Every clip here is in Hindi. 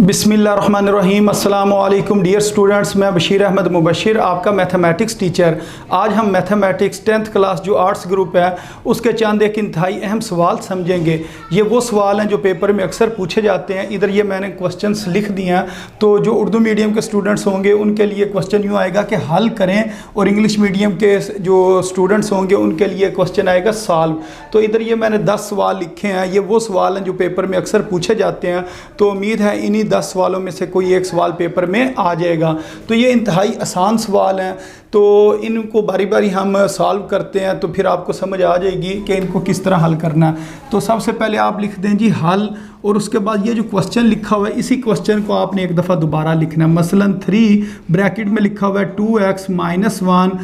बिस्मिल्लाहिर्रहमानिर्रहीम अस्सलामु अलैकुम डियर स्टूडेंट्स, मैं बशीर अहमद मुबशिर आपका मैथमेटिक्स टीचर। आज हम मैथमेटिक्स 10th क्लास जो आर्ट्स ग्रुप है उसके चंद एक इंतहाई अहम सवाल समझेंगे। ये वो सवाल हैं जो पेपर में अक्सर पूछे जाते हैं। इधर ये मैंने क्वेश्चंस लिख दिए हैं, तो जो उर्दू मीडियम के स्टूडेंट्स होंगे उनके लिए क्वेश्चन यूँ आएगा कि हल करें, और इंग्लिश मीडियम के जो स्टूडेंट्स होंगे उनके लिए क्वेश्चन आएगा सॉल्व। तो इधर ये मैंने 10 सवाल लिखे हैं। ये वो सवाल हैं जो पेपर में अक्सर पूछे जाते हैं, तो उम्मीद है इन्हीं 10 सवालों में से कोई एक सवाल पेपर में आ जाएगा। तो ये इंतहाई आसान सवाल हैं, तो इनको बारी बारी हम सॉल्व करते हैं, तो फिर आपको समझ आ जाएगी कि इनको किस तरह हल करना है। तो सबसे पहले आप लिख दें जी हल, और उसके बाद ये जो क्वेश्चन लिखा हुआ है इसी क्वेश्चन को आपने एक दफ़ा दोबारा लिखना है। मसलन 3 ब्रैकेट में लिखा हुआ है 2x - 1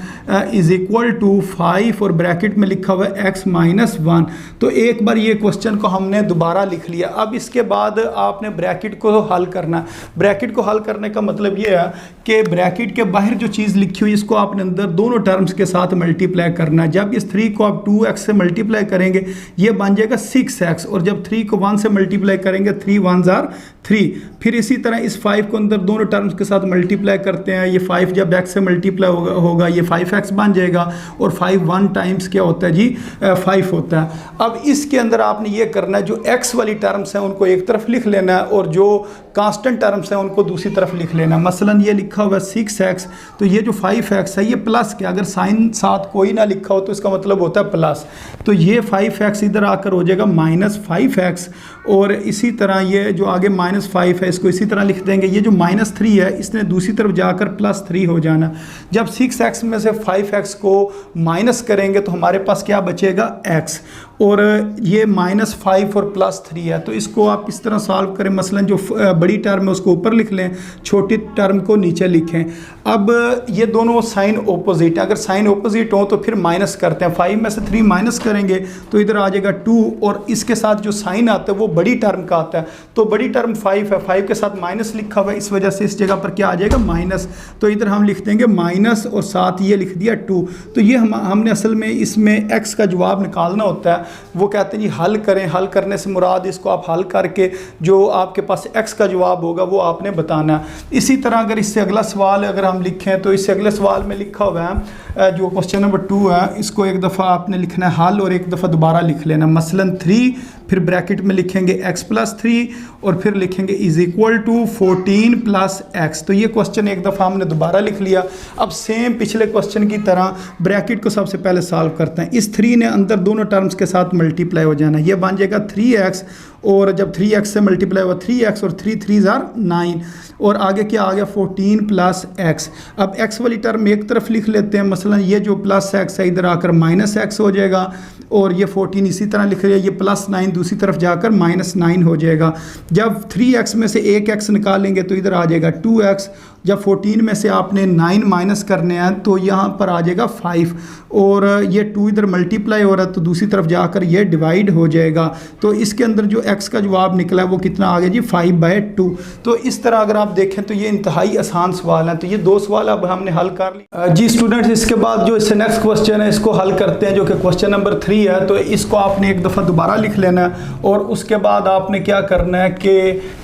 इज़ इक्वल टू 5 और ब्रैकेट में लिखा हुआ है x - 1। तो एक बार ये क्वेश्चन को हमने दोबारा लिख लिया। अब इसके बाद आपने ब्रैकेट को हल करना है। ब्रैकेट को हल करने का मतलब ये है कि ब्रैकेट के बाहर जो चीज़ लिखी हुई इसको आपने अंदर दोनों टर्म्स के साथ मल्टीप्लाई करना है। जब इस 3 को आप 2x से मल्टीप्लाई करेंगे ये बन जाएगा 6x, और जब 3 को 1 से मल्टीप्लाई करेंगे 3 1s are 3। फिर इसी तरह इस 5 को अंदर दोनों टर्म्स के साथ मल्टीप्लाई करते हैं। ये 5 जब x से मल्टीप्लाई होगा ये 5x बन जाएगा, और 5 1 टाइम्स क्या होता है जी 5 होता है। अब इसके अंदर आपने ये करना है, जो x वाली टर्म्स हैं उनको एक तरफ लिख लेना है, और जो कांस्टेंट टर्म्स हैं उनको दूसरी तरफ लिख लेना। मसलन ये लिखा हुआ है 6x, तो ये जो 5x है ये प्लस के, अगर साइन साथ कोई ना लिखा हो तो इसका मतलब होता है प्लस। तो ये 5x इधर आकर हो जाएगा -5x, और इसी तरह ये जो आगे -5 है इसको इसी तरह लिख देंगे। ये जो -3 है इसने दूसरी तरफ जाकर +3 हो जाना। जब 6x में से 5x को माइनस करेंगे तो हमारे पास क्या बचेगा x, और ये -5 और +3 है। तो इसको आप इस तरह सॉल्व करें। मसलन जो बड़ी टर्म है उसको ऊपर लिख लें, छोटी टर्म को नीचे लिखें। अब ये दोनों साइन ऑपोजिट है, अगर साइन ऑपोजिट हो तो फिर माइनस करते हैं। 5 में से 3 माइनस करेंगे तो इधर आ जाएगा 2, और इसके साथ जो साइन आता है वो बड़ी टर्म का आता है। तो बड़ी टर्म 5 है, 5 के साथ माइनस लिखा हुआ है, इस वजह से इस जगह पर क्या आ जाएगा माइनस। तो इधर हम लिख देंगे माइनस, और साथ ये लिख दिया 2। तो ये हमने असल में इसमें x का जवाब निकालना होता है। वो कहते हैं जी हल करें। हल करने से मुराद इसको आप हल करके जो आपके पास x का जवाब होगा वो आपने बताना है। इसी तरह अगर इससे अगला सवाल अगर हम लिखें तो इससे अगले सवाल में लिखा हुआ है जो क्वेश्चन नंबर 2 है, इसको एक दफ़ा आपने लिखना है हल, और एक दफ़ा दोबारा लिख लेना। मसलन 3 फिर ब्रैकेट में लिखेंगे x + 3, और फिर लिखेंगे इज़ इक्वल टू 14 + x। तो ये क्वेश्चन एक दफ़ा हमने दोबारा लिख लिया। अब सेम पिछले क्वेश्चन की तरह ब्रैकेट को सबसे पहले सॉल्व करते हैं। इस 3 ने अंदर दोनों टर्म्स के साथ मल्टीप्लाई हो जाना। ये बन जाएगा 3x, और जब 3x से मल्टीप्लाई हुआ 3x, और 3 3s are 9, और आगे क्या आ गया 14 + x। अब x वाली टर्म एक तरफ लिख लेते हैं। मसलन ये जो +x है इधर आकर -x हो जाएगा, और ये 14 इसी तरह लिख रहे हैं, ये +9 दूसरी तरफ जाकर -9 हो जाएगा। जब 3x में से एक x निकालेंगे तो इधर आ जाएगा 2x। जब 14 में से आपने 9 माइनस करने हैं तो यहाँ पर आ जाएगा 5, और ये 2 इधर मल्टीप्लाई हो रहा है तो दूसरी तरफ जाकर ये डिवाइड हो जाएगा। तो इसके अंदर जो x का जवाब निकला है वो कितना आ गया जी 5/2। तो इस तरह अगर आप देखें तो ये इंतहाई आसान सवाल है। तो ये 2 सवाल अब हमने हल कर लिए जी स्टूडेंट्स। इसके बाद जो इससे नेक्स्ट क्वेश्चन है इसको हल करते हैं, जो कि क्वेश्चन नंबर 3 है। तो इसको आपने एक दफ़ा दोबारा लिख लेना है, और उसके बाद आपने क्या करना है कि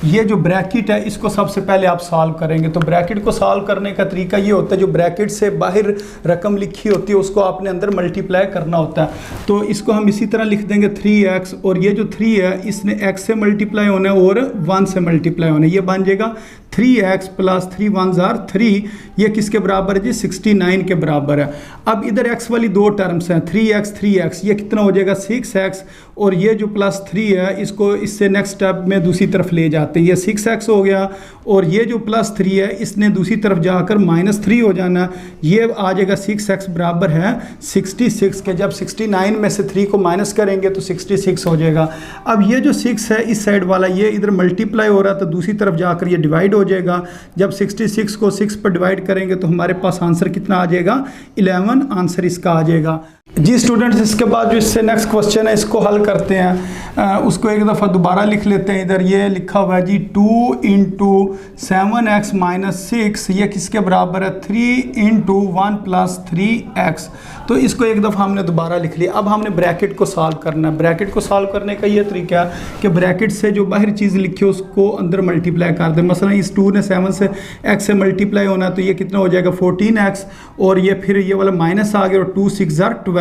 ये जो ब्रैकेट है इसको सबसे पहले आप सॉल्व करेंगे। तो ब्रैकेट को सॉल्व करने का तरीका ये होता है, जो ब्रैकेट से बाहर रकम लिखी होती है उसको आपने अंदर मल्टीप्लाई करना होता है। तो इसको हम इसी तरह लिख देंगे 3x, और ये जो 3 है इसने x से मल्टीप्लाई होना है और 1 से मल्टीप्लाई होना है। ये बन जाएगा 3x + 3 1s are 3। ये किसके बराबर है जी 69 के बराबर है। अब इधर x वाली 2 टर्म्स हैं 3x 3x, ये कितना हो जाएगा 6x, और ये जो +3 है इसको इससे नेक्स्ट स्टेप में दूसरी तरफ ले जाते हैं। ये 6x हो गया, और ये जो +3 है इसने दूसरी तरफ जाकर -3 हो जाना। ये आ जाएगा 6x बराबर है 66 के। जब 69 में से 3 को माइनस करेंगे तो 66 हो जाएगा। अब ये जो 6 है इस साइड वाला ये इधर मल्टीप्लाई हो रहा है तो दूसरी तरफ जाकर ये डिवाइड हो जाएगा। जब 66 को 6 पर डिवाइड करेंगे तो हमारे पास आंसर कितना आ जाएगा 11 आंसर इसका आ जाएगा। जी स्टूडेंट्स, इसके बाद जो इससे नेक्स्ट क्वेश्चन है इसको हल करते हैं। उसको एक दफ़ा दोबारा लिख लेते हैं। इधर ये लिखा हुआ है जी 2 इंटू 7x माइनस 6, ये किसके बराबर है 3 इंटू 1 प्लस 3x। तो इसको एक दफ़ा हमने दोबारा लिख लिया। अब हमने ब्रैकेट को सॉल्व करना है। ब्रैकेट को सॉल्व करने का ये तरीका है कि ब्रैकेट से जो बाहर चीज़ लिखी है उसको अंदर मल्टीप्लाई कर दें। मसलन इस 2 ने 7 से x से मल्टीप्लाई होना है, तो ये कितना हो जाएगा 14x, और ये फिर ये वाला माइनस आ गया और 2 6 12।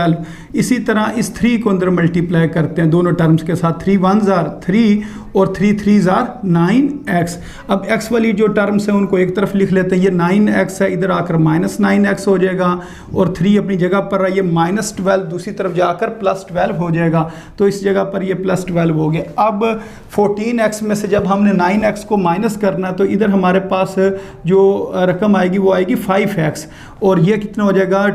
इसी तरह इस 3 को अंदर मल्टीप्लाई करते हैं दोनों टर्म्स के साथ। 3 1 3 और 3 3 9x। अब x वाली जो टर्म्स हैं उनको एक तरफ लिख लेते हैं। ये 9x है, इधर आकर माइनस 9x हो जाएगा, और 3 अपनी जगह पर रहा, ये माइनस 12 दूसरी तरफ जाकर प्लस 12 हो जाएगा। तो इस जगह पर ये प्लस 12 हो गया। अब 14x में से जब हमने 9x को माइनस करना, तो इधर हमारे पास जो रकम आएगी वो आएगी 5x, और ये कितना हो जाएगा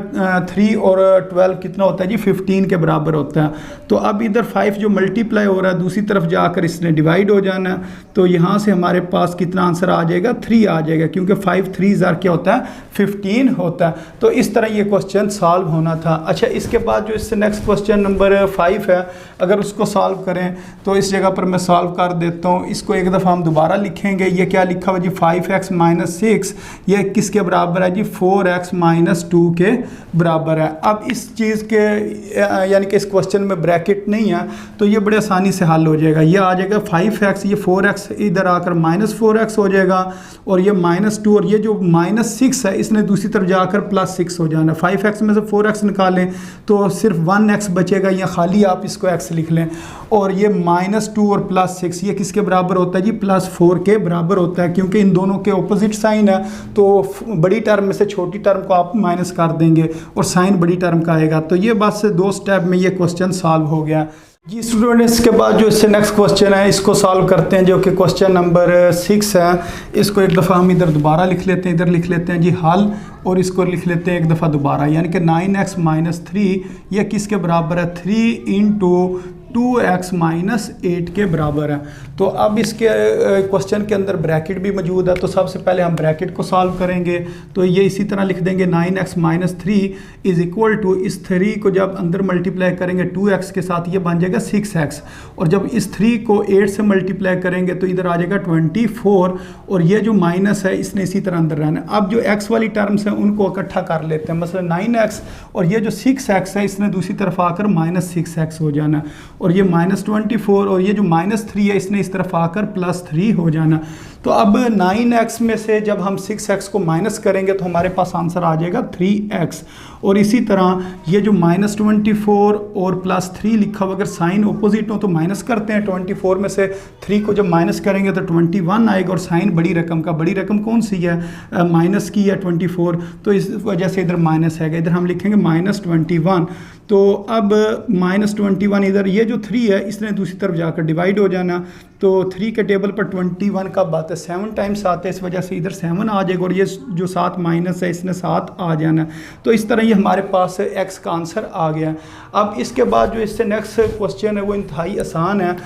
3 और 12 कितना होता है जी 15 के बराबर होता है। तो अब इधर 5 जो मल्टीप्लाई हो रहा है दूसरी तरफ जाकर इसने डिवाइड हो जाना है। तो यहाँ से हमारे पास कितना आंसर आ जाएगा 3 आ जाएगा, क्योंकि 5 3 क्या होता है 15 होता है। तो इस तरह ये क्वेश्चन सॉल्व होना था। अच्छा, इसके बाद जो इससे नेक्स्ट क्वेश्चन नंबर 5 है, अगर उसको सॉल्व करें तो इस जगह पर मैं सॉल्व कर देता हूँ। इसको एक दफ़ा हम दोबारा लिखेंगे। ये क्या लिखा हुआ जी 5x माइनस 6, ये किसके बराबर है जी 4x माइनस 2 के बराबर है। अब इस चीज़ के यानी कि इस क्वेश्चन में ब्रैकेट नहीं है, तो ये बड़े आसानी से हल हो जाएगा। ये आ जाएगा 5x, ये 4x इधर आकर माइनस 4x हो जाएगा, और ये माइनस 2, और ये जो माइनस 6 है इसने दूसरी तरफ जाकर प्लस 6 हो जाना। 5x में से 4x निकालें तो सिर्फ 1x बचेगा, या खाली आप इसको x लिख लें। और ये माइनस 2 और प्लस 6 ये किसके बराबर होता है जी प्लस 4 के बराबर होता है, क्योंकि इन दोनों के ऑपोजिट साइन है। तो बड़ी टर्म में से छोटी टर्म को आप माइनस कर देंगे और साइन बड़ी टर्म का आएगा। तो ये बस 2 स्टेप में ये क्वेश्चन सॉल्व हो गया जी स्टूडेंट। इसके बाद जो इससे नेक्स्ट क्वेश्चन है इसको सॉल्व करते हैं, जो कि क्वेश्चन नंबर 6 है। इसको एक दफ़ा हम इधर दोबारा लिख लेते हैं। इधर लिख लेते हैं जी हल, और इसको लिख लेते हैं एक दफ़ा दोबारा, यानी कि 9x माइनस 3 ये किसके बराबर है 3 इंटू 2x माइनस 8 के बराबर है। तो अब इसके क्वेश्चन के अंदर ब्रैकेट भी मौजूद है, तो सबसे पहले हम ब्रैकेट को सॉल्व करेंगे। तो ये इसी तरह लिख देंगे 9x minus 3 is equal to, इस 3 को जब अंदर मल्टीप्लाई करेंगे 2x के साथ ये बन जाएगा 6x, और जब इस 3 को 8 से मल्टीप्लाई करेंगे तो इधर आ जाएगा 24, और ये जो माइनस है इसने इसी तरह अंदर रहना। अब जो x वाली टर्म्स हैं उनको इकट्ठा कर लेते हैं। मतलब 9x और ये जो 6x है इसने दूसरी तरफ आकर माइनस 6x हो जाना, और ये माइनस 24, और ये जो माइनस 3 है इसने इस तरफ आकर प्लस 3 हो जाना। तो अब 9x में से जब हम 6x को माइनस करेंगे तो हमारे पास आंसर आ जाएगा 3x। और इसी तरह ये जो माइनस 24 और प्लस 3 लिखा हुआ, अगर साइन ऑपोजिट हो तो माइनस करते हैं। 24 में से 3 को जब माइनस करेंगे तो 21 आएगा, और साइन बड़ी रकम का, बड़ी रकम कौन सी है माइनस की या 24, तो इस वजह से इधर माइनस है। इधर हम लिखेंगे माइनस 21। तो अब माइनस 21 इधर ये जो 3 है इसने दूसरी तरफ जाकर डिवाइड हो जाना। तो 3 के टेबल पर 21 का बात है 7 टाइम्स आते हैं, इस वजह से इधर 7 आ जाएगा, और ये जो 7 माइनस है इसने 7 आ जाना। तो इस तरह ये हमारे पास x का आंसर आ गया। अब इसके बाद जो इससे नेक्स्ट क्वेश्चन है वो इंतहाई आसान है,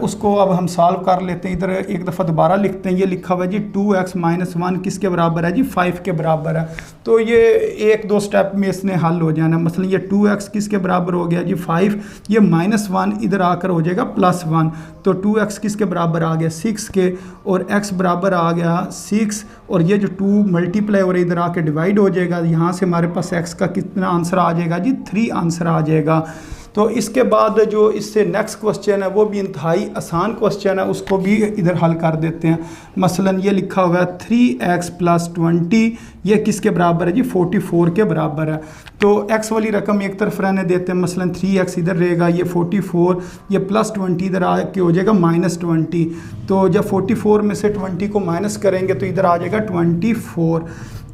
उसको अब हम सॉल्व कर लेते हैं। इधर एक दफ़ा दोबारा लिखते हैं। ये लिखा हुआ है जी 2x माइनस 1 किसके बराबर है जी 5 के बराबर है। तो ये 1-2 स्टेप में इसने हल हो जाना। मसलन ये 2x किसके बराबर हो गया जी 5, ये माइनस 1 इधर आकर हो जाएगा प्लस 1, तो 2x किसके बराबर आ गया 6 के, और x बराबर आ गया 6, और ये जो 2 मल्टीप्लाई और इधर आके डिवाइड हो जाएगा। यहाँ से हमारे पास x का कितना आंसर आ जाएगा जी 3 आंसर आ जाएगा। तो इसके बाद जो इससे नेक्स्ट क्वेश्चन है वो भी इंतहाई आसान क्वेश्चन है, उसको भी इधर हल कर देते हैं। मसलन ये लिखा हुआ है 3x प्लस 20 ये किसके बराबर है जी 44 के बराबर है। तो x वाली रकम एक तरफ रहने देते हैं, मसलन 3x इधर रहेगा, ये 44, ये प्लस 20 इधर आके हो जाएगा माइनस 20। तो जब 44 में से 20 को माइनस करेंगे तो इधर आ जाएगा 24।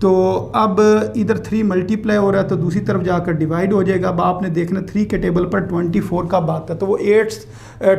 तो अब इधर 3 मल्टीप्लाई हो रहा है तो दूसरी तरफ जाकर डिवाइड हो जाएगा। अब आपने देखना 3 के टेबल पर 24 का बात है तो वो 8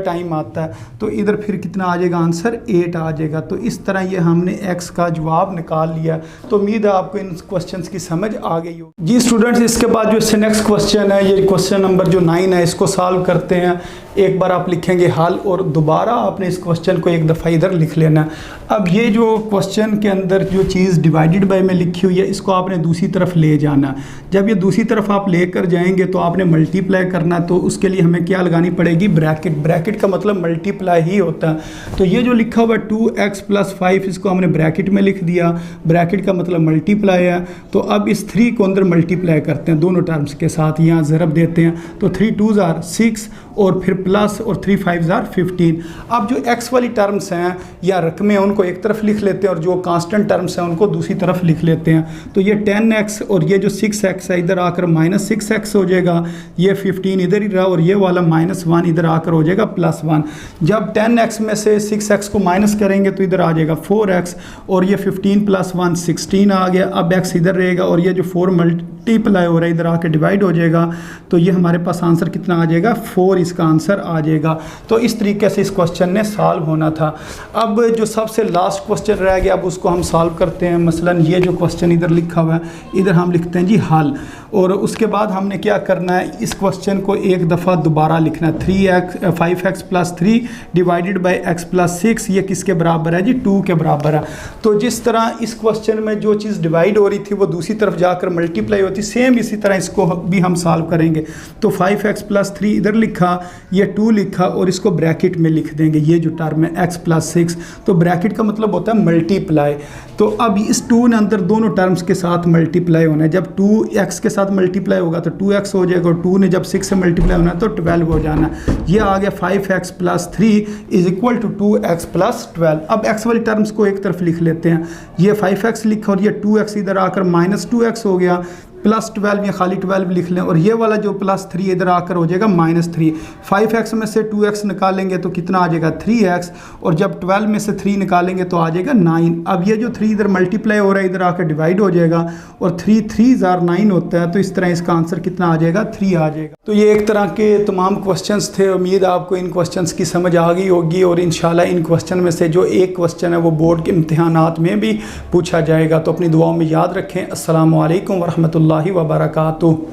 टाइम आता है, तो इधर फिर कितना आ जाएगा आंसर 8 आ जाएगा। तो इस तरह ये हमने x का जवाब निकाल लिया। तो उम्मीद है आपको इन क्वेश्चंस की समझ आ गई हो। जी स्टूडेंट्स, इसके बाद जो इससे नेक्स्ट क्वेश्चन है ये क्वेश्चन नंबर जो 9 है, इसको सॉल्व करते हैं। एक बार आप लिखेंगे हल और दोबारा आपने इस क्वेश्चन को एक दफ़ा इधर लिख लेना। अब ये जो क्वेश्चन के अंदर जो चीज़ डिवाइडेड बाय में लिखी लिखी हुई है इसको आपने दूसरी तरफ ले जाना। जब ये दूसरी तरफ आप लेकर जाएंगे तो आपने मल्टीप्लाई करना, तो उसके लिए हमें क्या लगानी पड़ेगी, ब्रैकेट। ब्रैकेट का मतलब मल्टीप्लाई ही होता है। तो ये जो लिखा हुआ 2x + 5 इसको हमने ब्रैकेट में लिख दिया, ब्रैकेट का मतलब मल्टीप्लाई है। तो अब इस 3 को अंदर मल्टीप्लाई करते हैं दोनों टर्म्स के साथ, यहाँ ज़रब देते हैं। तो 3 2s are 6 और फिर प्लस और 3 5s are 15। अब जो x वाली टर्म्स हैं या रकमें हैं उनको एक तरफ लिख लेते हैं और जो कांस्टेंट टर्म्स हैं उनको दूसरी तरफ लिख लेते हैं। तो ये 10x और ये जो 6x है इधर आकर -6x हो जाएगा, ये 15 इधर ही रहा और ये वाला -1 इधर आकर हो जाएगा +1। जब 10x में से 6x को माइनस करेंगे तो इधर आ जाएगा 4x और ये 15 + 1 16 आ गया। अब x इधर रहेगा और ये जो 4 मल्टीप्लाई हो रहा है इधर आकर डिवाइड हो जाएगा। तो ये हमारे पास आंसर कितना आ जाएगा, 4 इसका आंसर आ जाएगा। तो इस तरीके से इस क्वेश्चन ने सॉल्व होना था। अब जो सबसे लास्ट क्वेश्चन रह गया अब उसको हम सॉल्व करते हैं। मसलन ये जो क्वेश्चन इधर लिखा हुआ है इधर हम लिखते हैं जी हल, और उसके बाद हमने क्या करना है, इस क्वेश्चन को एक दफ़ा दोबारा लिखना है। 5x + 3 डिवाइडेड बाई x + 6 ये किसके बराबर है जी, 2 के बराबर है। तो जिस तरह इस क्वेश्चन में जो चीज़ डिवाइड हो रही थी वो दूसरी तरफ जाकर मल्टीप्लाई होती, सेम इसी तरह इसको भी हम सॉल्व करेंगे। तो 5x + 3 इधर लिखा, ये 2 लिखा और इसको ब्रैकेट में लिख देंगे, ये जो टर्म है x + 6। तो ब्रैकेट का मतलब होता है मल्टीप्लाई। तो अब इस 2 ने अंदर दोनों टर्म्स के साथ मल्टीप्लाई होना है। जब 2x के साथ मल्टीप्लाई होगा तो 2x हो जाएगा और 2 ने जब 6 से मल्टीप्लाई होना है तो 12 हो जाना है। ये आ गया 5x + 3 = 2x + 12। अब x वाली टर्म्स को एक तरफ लिख लेते हैं, ये 5x लिखा और ये 2x इधर आकर -2x हो गया, +12 या खाली 12 लिख लें और ये वाला जो +3 इधर आकर हो जाएगा -3। 5x में से 2x निकालेंगे तो कितना आ जाएगा 3x, और जब 12 में से 3 निकालेंगे तो आ जाएगा 9। अब ये जो 3 इधर मल्टीप्लाई हो रहा है इधर आकर डिवाइड हो जाएगा और 3 3s are 9 होता है। तो इस तरह इसका आंसर कितना आ जाएगा, 3 आ जाएगा। तो ये एक तरह के तमाम क्वेश्चंस थे। उम्मीद आपको इन क्वेश्चंस की समझ आ गई होगी और इंशाल्लाह इन क्वेश्चन में से जो एक क्वेश्चन है वो बोर्ड के इम्तिहानात में भी पूछा जाएगा। तो अपनी दुआओं में याद रखें। अस्सलामु अलैकुम वरहमतुल्लाहि वबरकातुहू।